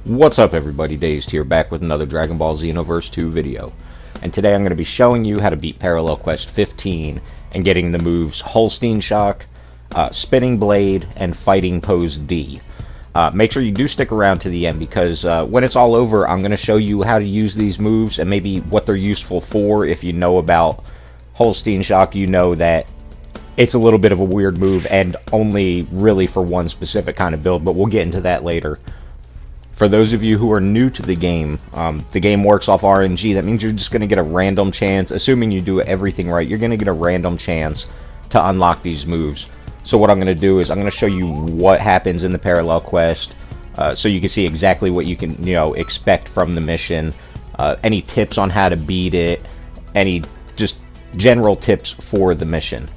What's up everybody, Dazed here, back with another Dragon Ball Xenoverse 2 video. And today I'm going to be showing you how to beat Parallel Quest 15 and getting the moves Holstein Shock, Spinning Blade, and Fighting Pose D. Make sure you do stick around to the end because when it's all over I'm going to show you how to use these moves and maybe what they're useful for. If you know about Holstein Shock, you know that it's a little bit of a weird move and only really for one specific kind of build, but we'll get into that later. For those of you who are new to the game works off RNG. That means you're just going to get a random chance, assuming you do everything right, you're going to get a random chance to unlock these moves. So what I'm going to do is I'm going to show you what happens in the Parallel Quest, so you can see exactly what you can expect from the mission, any tips on how to beat it, any just general tips for the mission.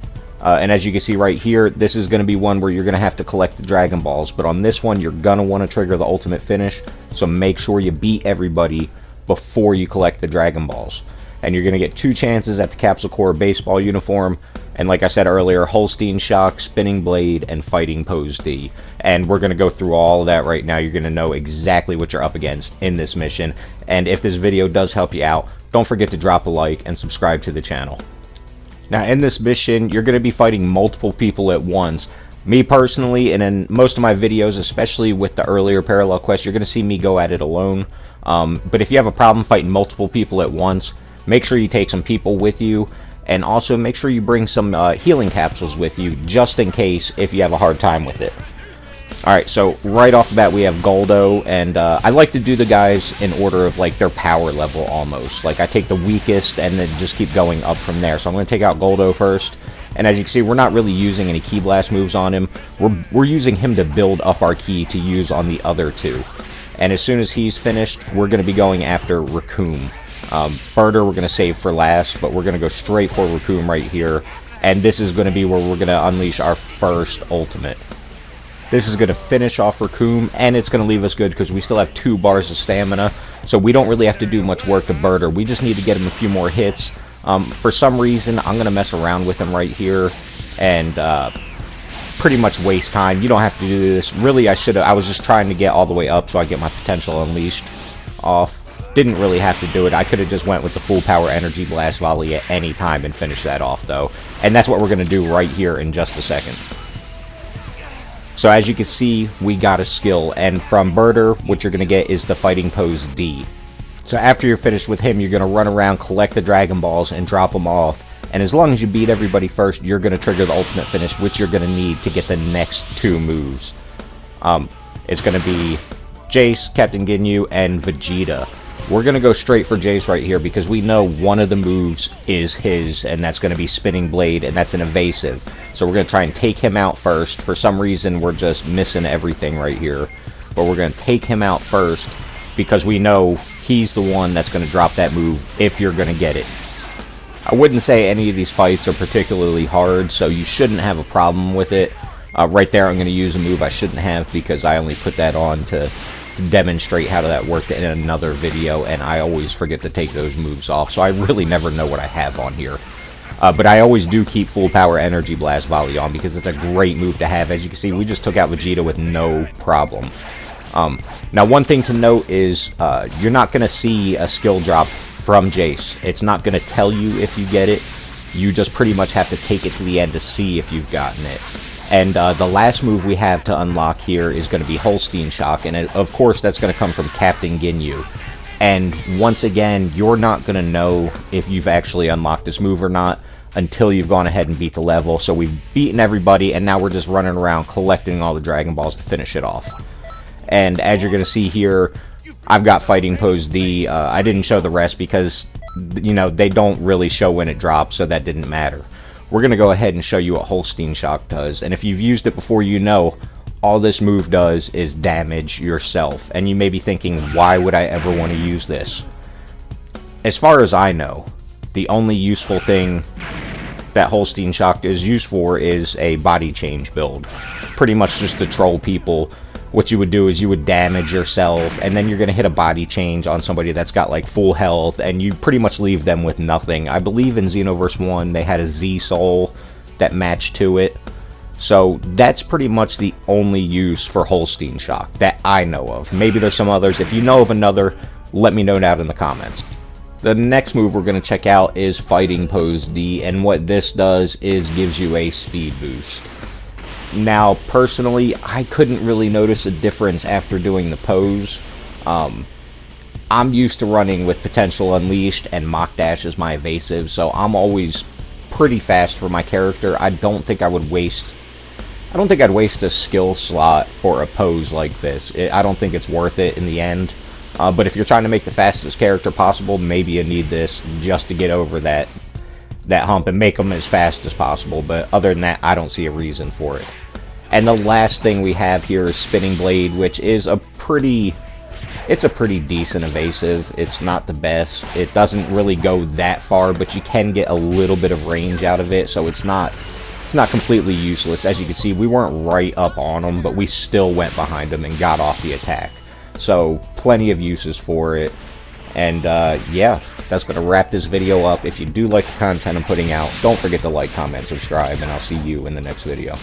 And as you can see right here, this is going to be one where you're going to have to collect the Dragon Balls. But on this one, you're going to want to trigger the ultimate finish. So make sure you beat everybody before you collect the Dragon Balls. And you're going to get 2 chances at the Capsule Corps baseball uniform. And like I said earlier, Holstein Shock, Spinning Blade, and Fighting Pose D. And we're going to go through all of that right now. You're going to know exactly what you're up against in this mission. And if this video does help you out, don't forget to drop a like and subscribe to the channel. Now in this mission, you're going to be fighting multiple people at once. Me personally, and in most of my videos, especially with the earlier Parallel Quest, you're going to see me go at it alone. But if you have a problem fighting multiple people at once, make sure you take some people with you. And also make sure you bring some healing capsules with you, just in case if you have a hard time with it. Alright, so right off the bat we have Goldo, and I like to do the guys in order of like their power level almost. Like I take the weakest and then just keep going up from there. So I'm going to take out Goldo first, and as you can see we're not really using any Ki Blast moves on him. We're using him to build up our Ki to use on the other 2. And as soon as he's finished, we're going to be going after Raccoon. Birder we're going to save for last, but we're going to go straight for Raccoon right here. And this is going to be where we're going to unleash our first ultimate. This is going to finish off Raccoon, and it's going to leave us good because we still have 2 bars of stamina, so we don't really have to do much work to Birder. We just need to get him a few more hits. For some reason, I'm going to mess around with him right here and pretty much waste time. You don't have to do this. Really, I was just trying to get all the way up so I get my potential unleashed off. Didn't really have to do it. I could have just went with the full power energy blast volley at any time and finished that off, though. And that's what we're going to do right here in just a second. So as you can see, we got a skill, and from Birder, what you're going to get is the Fighting Pose D. So after you're finished with him, you're going to run around, collect the Dragon Balls, and drop them off. And as long as you beat everybody first, you're going to trigger the ultimate finish, which you're going to need to get the next 2 moves. It's going to be Jace, Captain Ginyu, and Vegeta. We're going to go straight for Jace right here because we know one of the moves is his, and that's going to be Spinning Blade, and that's an evasive. So we're going to try and take him out first. For some reason, we're just missing everything right here. But we're going to take him out first because we know he's the one that's going to drop that move if you're going to get it. I wouldn't say any of these fights are particularly hard, so you shouldn't have a problem with it. Right there, I'm going to use a move I shouldn't have because I only put that on to demonstrate how that worked in another video, and I always forget to take those moves off, so I really never know what I have on here. But I always do keep full power energy blast volley on because it's a great move to have. As you can see, we just took out Vegeta with no problem. Now one thing to note is you're not going to see a skill drop from Jace. It's not going to tell you if you get it. You just pretty much have to take it to the end to see if you've gotten it. And the last move we have to unlock here is going to be Holstein Shock, and of course that's going to come from Captain Ginyu. And once again, you're not going to know if you've actually unlocked this move or not until you've gone ahead and beat the level. So we've beaten everybody, and now we're just running around collecting all the Dragon Balls to finish it off. And as you're going to see here, I've got Fighting Pose D. I didn't show the rest because, they don't really show when it drops, so that didn't matter. We're going to go ahead and show you what Holstein Shock does. And if you've used it before, you know all this move does is damage yourself. And you may be thinking, why would I ever want to use this? As far as I know, the only useful thing that Holstein Shock is used for is a body change build. Pretty much just to troll people. What you would do is you would damage yourself, and then you're going to hit a body change on somebody that's got like full health, and you pretty much leave them with nothing. I believe in Xenoverse 1 they had a Z Soul that matched to it. So that's pretty much the only use for Holstein Shock that I know of. Maybe there's some others. If you know of another, let me know down in the comments. The next move we're going to check out is Fighting Pose D, and what this does is gives you a speed boost. Now, personally, I couldn't really notice a difference after doing the pose. I'm used to running with Potential Unleashed and Mock Dash as my evasive, so I'm always pretty fast for my character. I don't think I'd waste a skill slot for a pose like this. I don't think it's worth it in the end. But if you're trying to make the fastest character possible, maybe you need this just to get over that hump and make them as fast as possible. But other than that, I don't see a reason for it. And the last thing we have here is Spinning Blade, which is a pretty decent evasive. It's not the best. It doesn't really go that far, but you can get a little bit of range out of it, so it's not completely useless. As you can see, we weren't right up on them, but we still went behind them and got off the attack. So plenty of uses for it. And yeah, that's going to wrap this video up. If you do like the content I'm putting out, don't forget to like, comment, subscribe, and I'll see you in the next video.